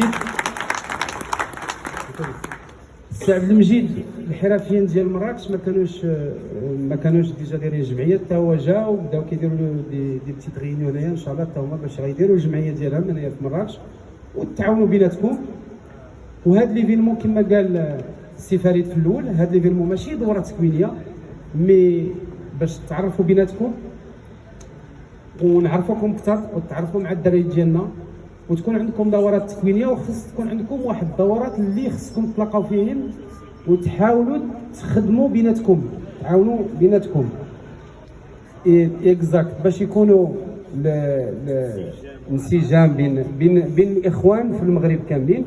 المجيد. السي عبد المجيد الحرفيين ديال مراكش ما كانوش ديجا دايرين جمعيه، حتى هو جا وبداو كيديروا دي بتيت ريونيون هنايا ان شاء الله حتى هما باش غيديروا الجمعيه ديالهم هنايا في مراكش وتعاونوا بيناتكم. وهذا ليفينمون كما قال السي فريد في الاول، هذا ليفينمون ماشي دوره تكوينيه مي باش تعرفوا بيناتكم ونعرفوكم اكثر وتعرفوا مع الدراري ديالنا، وتكون عندكم دورات تكوينيه، وخص تكون عندكم واحد الدورات اللي خصكم تلاقاو فيهم وتحاولوا تخدموا بيناتكم، تعاونوا بيناتكم اكزاكت باش يكونوا انسجام بين الاخوان في المغرب كاملين،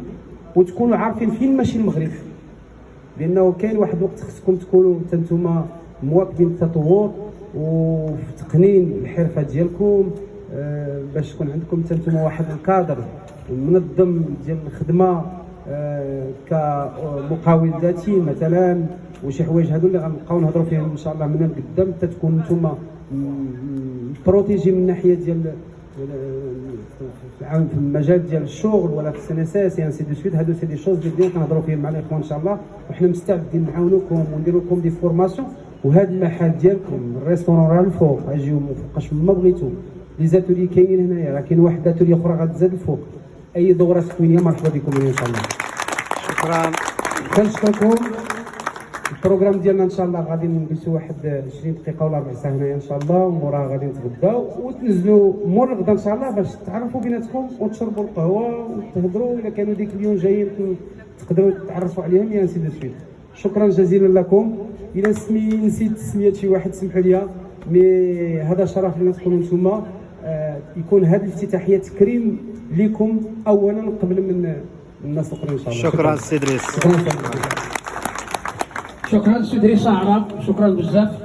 وتكونوا عارفين فين ماشي المغرب، لانه كاين واحد الوقت خصكم تكونوا نتوما مواكبين التطور وفي تقنين الحرفه ديالكم باش يكون عندكم نتوما واحد الكادر منظم ديال الخدمه كمقاول ذاتي مثلا، وشي حوايج هادو اللي غنبقاو نهضروا فيهم ان شاء الله من القدام حتى تكون نتوما بروتيجي من ناحيه ديال في المجال ديال الشغل ولا في السي ان اس اس يعني سي دو سويت. هادو سي دي شوز اللي كنهضروا فيهم مع الاخوان ان شاء الله، وحنا مستعدين نعاونوكم ونديروا لكم دي فورماسيون. وهذا المحل ديالكم الريستورون راه الفوق اجيو فوقاش ما بغيتو، لي زاتولي كاينين هنايا، راه كاين واحد اتولي اخرى غتزاد الفوق. اي دوره تكوينيه مرحبا بكم ان شاء الله. شكرا. كنشكركم. البروغرام ديالنا ان شاء الله غادي نجلسوا واحد 20 دقيقه ولا ربع ساعه هنايا ان شاء الله، ومورا غادي نتغداو وتنزلوا مور الغدا ان شاء الله باش تعرفوا بيناتكم وتشربوا القهوه وتهضروا. الا كانوا ديك اليوم جايين تقدروا تعرفوا عليهم يا سيدي سويت. شكرا جزيلا لكم. الى نسيت سميت شي واحد سمحوا لي، مي هذا شرف لنا تكونوا نتوما. يكون هذه الافتتاحيه تكريم لكم اولا قبل من الناس الاخرين ان شاء الله. شكرا سي ادريس. شكرا شكرا سي ادريس عرب، شكرا بزاف.